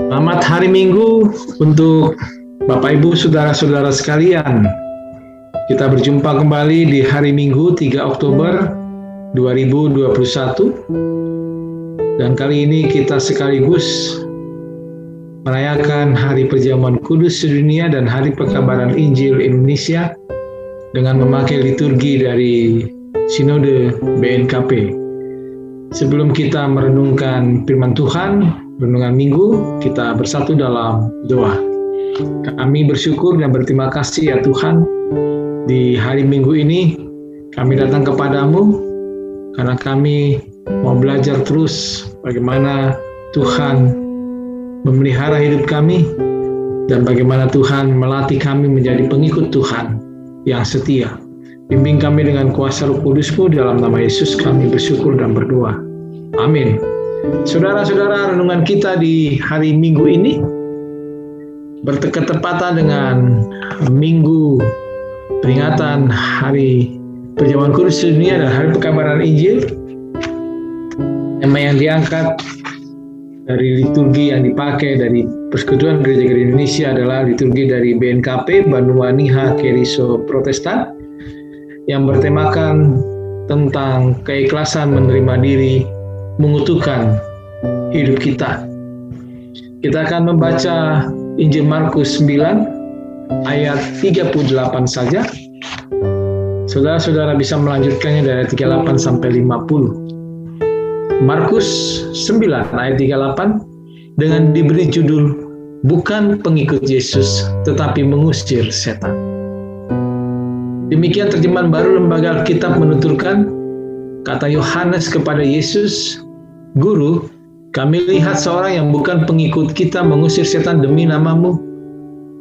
Selamat hari Minggu untuk Bapak Ibu Saudara-saudara sekalian. Kita berjumpa kembali di hari Minggu 3 Oktober 2021. Dan kali ini kita sekaligus merayakan Hari Perjamuan Kudus Sedunia dan Hari Pekabaran Injil Indonesia dengan memakai liturgi dari Sinode BNKP. Sebelum kita merenungkan firman Tuhan, renungan minggu, kita bersatu dalam doa. Kami bersyukur dan berterima kasih ya Tuhan, di hari minggu ini kami datang kepadamu karena kami mau belajar terus bagaimana Tuhan memelihara hidup kami dan bagaimana Tuhan melatih kami menjadi pengikut Tuhan yang setia. Bimbing kami dengan kuasa Roh Kudus-Mu, dalam nama Yesus kami bersyukur dan berdoa. Amin. Saudara-saudara, renungan kita di hari Minggu ini bertepatan dengan Minggu peringatan Hari Perjamuan Kudus Sedunia dan Hari Pekabaran Injil. Tema yang diangkat dari liturgi yang dipakai dari Persekutuan Gereja-Gereja Indonesia adalah liturgi dari BNKP, Banua Niha Keriso Protestan, yang bertemakan tentang keikhlasan menerima diri, mengutuhkan hidup kita. Kita akan membaca Injil Markus 9 ayat 38 saja. Saudara-saudara bisa melanjutkannya dari ayat 38 sampai 50. Markus 9 ayat 38 dengan diberi judul bukan pengikut Yesus tetapi mengusir setan. Demikian terjemahan baru Lembaga Alkitab menuturkan, kata Yohanes kepada Yesus, "Guru, kami lihat seorang yang bukan pengikut kita mengusir setan demi nama-Mu.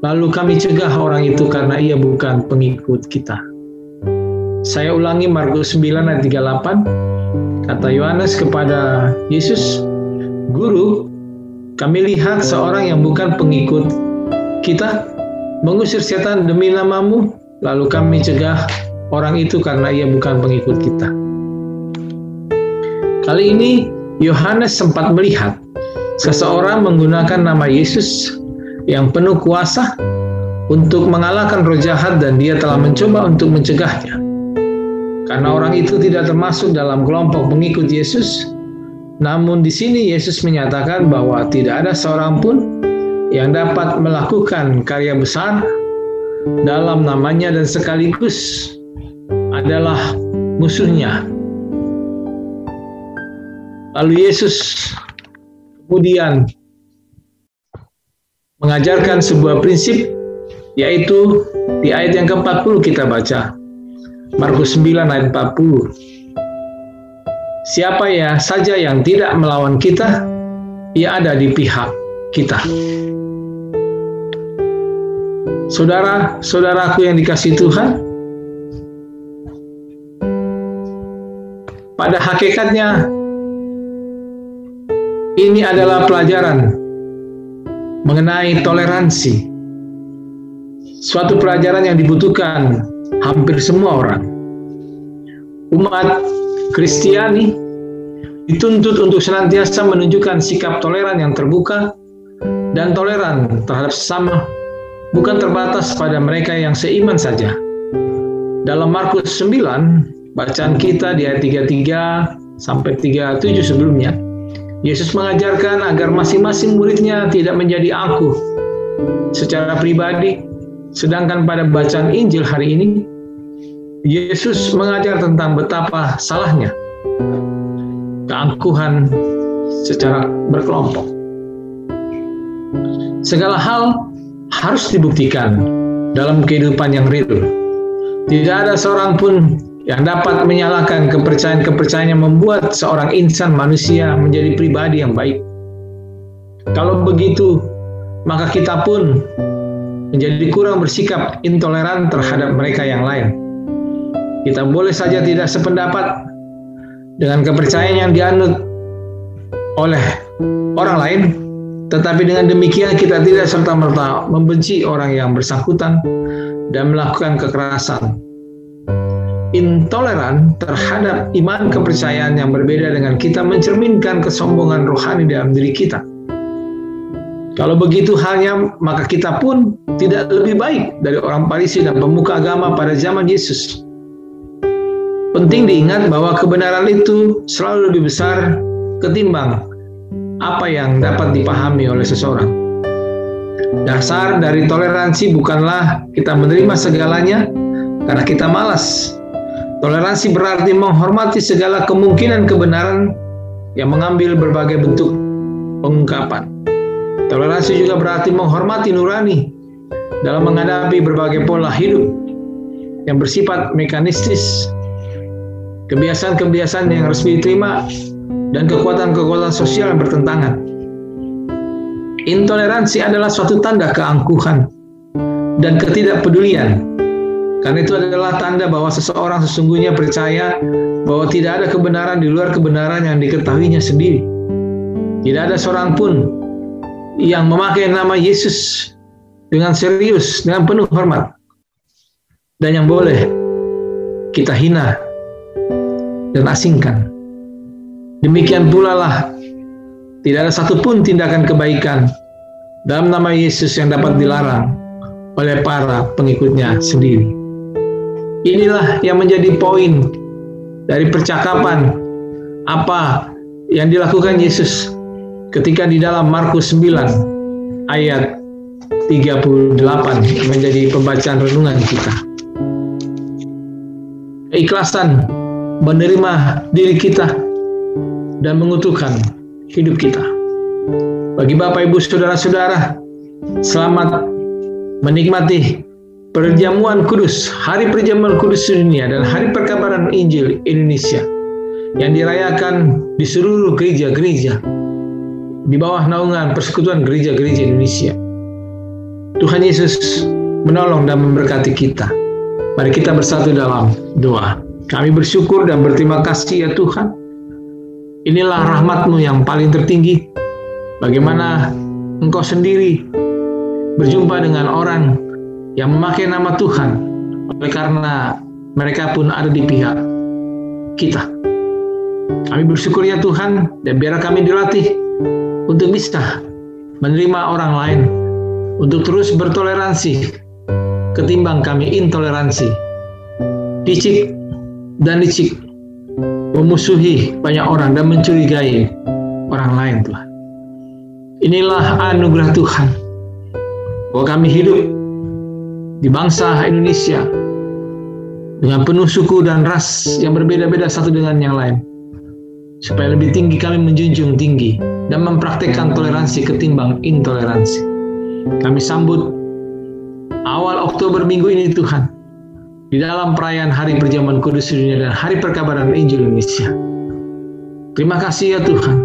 Lalu kami cegah orang itu karena ia bukan pengikut kita." Saya ulangi Markus 9 ayat 38. Kata Yohanes kepada Yesus, "Guru, kami lihat seorang yang bukan pengikut kita mengusir setan demi nama-Mu. Lalu kami cegah orang itu karena ia bukan pengikut kita." Kali ini Yohanes sempat melihat seseorang menggunakan nama Yesus yang penuh kuasa untuk mengalahkan roh jahat, dan dia telah mencoba untuk mencegahnya. Karena orang itu tidak termasuk dalam kelompok pengikut Yesus, namun di sini Yesus menyatakan bahwa tidak ada seorang pun yang dapat melakukan karya besar dalam namanya dan sekaligus adalah musuhnya. Lalu Yesus kemudian mengajarkan sebuah prinsip, yaitu di ayat yang ke-40 kita baca. Markus 9 ayat 40. Siapa ya saja yang tidak melawan kita, ia ada di pihak kita. Saudara-saudaraku yang dikasihi Tuhan, pada hakikatnya ini adalah pelajaran mengenai toleransi, suatu pelajaran yang dibutuhkan hampir semua orang. Umat Kristiani dituntut untuk senantiasa menunjukkan sikap toleran yang terbuka dan toleran terhadap sesama, bukan terbatas pada mereka yang seiman saja. Dalam Markus 9, bacaan kita di ayat 33 sampai 37 sebelumnya, Yesus mengajarkan agar masing-masing muridnya tidak menjadi angkuh secara pribadi, sedangkan pada bacaan Injil hari ini, Yesus mengajar tentang betapa salahnya keangkuhan secara berkelompok. Segala hal harus dibuktikan dalam kehidupan yang real. Tidak ada seorang pun yang dapat menyalahkan kepercayaan-kepercayaan yang membuat seorang insan manusia menjadi pribadi yang baik. Kalau begitu, maka kita pun menjadi kurang bersikap intoleran terhadap mereka yang lain. Kita boleh saja tidak sependapat dengan kepercayaan yang dianut oleh orang lain, tetapi dengan demikian kita tidak serta-merta membenci orang yang bersangkutan dan melakukan kekerasan. Intoleran terhadap iman kepercayaan yang berbeda dengan kita mencerminkan kesombongan rohani dalam diri kita. Kalau begitu halnya, maka kita pun tidak lebih baik dari orang Farisi dan pemuka agama pada zaman Yesus. Penting diingat bahwa kebenaran itu selalu lebih besar ketimbang apa yang dapat dipahami oleh seseorang. Dasar dari toleransi bukanlah kita menerima segalanya karena kita malas. Toleransi berarti menghormati segala kemungkinan kebenaran yang mengambil berbagai bentuk pengungkapan. Toleransi juga berarti menghormati nurani dalam menghadapi berbagai pola hidup yang bersifat mekanistis, kebiasaan-kebiasaan yang harus diterima, dan kekuatan-kekuatan sosial yang bertentangan. Intoleransi adalah suatu tanda keangkuhan dan ketidakpedulian. Karena itu adalah tanda bahwa seseorang sesungguhnya percaya bahwa tidak ada kebenaran di luar kebenaran yang diketahuinya sendiri. Tidak ada seorang pun yang memakai nama Yesus dengan serius, dengan penuh hormat, dan yang boleh kita hina dan asingkan. Demikian pula lah, tidak ada satupun tindakan kebaikan dalam nama Yesus yang dapat dilarang oleh para pengikutnya sendiri. Inilah yang menjadi poin dari percakapan apa yang dilakukan Yesus ketika di dalam Markus 9 ayat 38 menjadi pembacaan renungan kita. Keikhlasan menerima diri kita dan mengutuhkan hidup kita. Bagi Bapak, Ibu, Saudara-saudara, selamat menikmati perjamuan kudus, hari perjamuan kudus dunia dan hari perkabaran Injil Indonesia yang dirayakan di seluruh gereja-gereja di bawah naungan Persekutuan Gereja-Gereja Indonesia. Tuhan Yesus menolong dan memberkati kita. Mari kita bersatu dalam doa. Kami bersyukur dan berterima kasih ya Tuhan. Inilah rahmat-Mu yang paling tertinggi. Bagaimana Engkau sendiri berjumpa dengan orang yang memakai nama Tuhan, oleh karena mereka pun ada di pihak kita. Kami bersyukur ya Tuhan, dan biar kami dilatih untuk bisa menerima orang lain, untuk terus bertoleransi ketimbang kami intoleransi, licik dan licik, memusuhi banyak orang dan mencurigai orang lain Tuhan. Inilah anugerah Tuhan bahwa kami hidup di bangsa Indonesia dengan penuh suku dan ras yang berbeda-beda satu dengan yang lain, supaya lebih tinggi kami menjunjung tinggi dan mempraktikkan toleransi ketimbang intoleransi. Kami sambut awal Oktober minggu ini Tuhan, di dalam perayaan Hari Perjamuan Kudus Dunia dan Hari Perkabaran Injil Indonesia. Terima kasih ya Tuhan.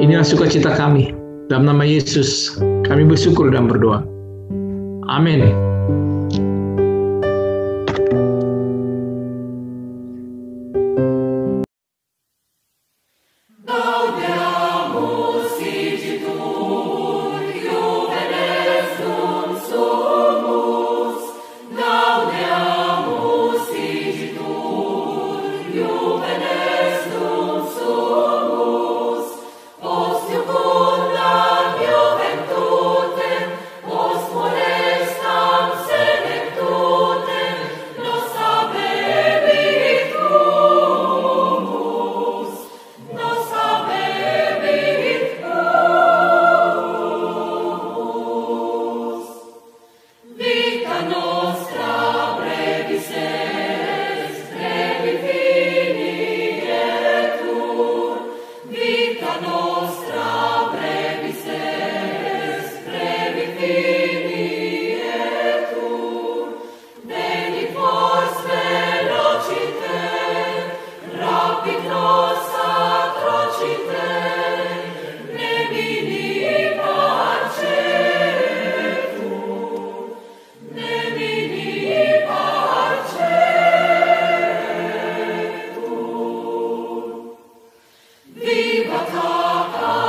Inilah sukacita kami. Dalam nama Yesus kami bersyukur dan berdoa. Amin. Viva Tata!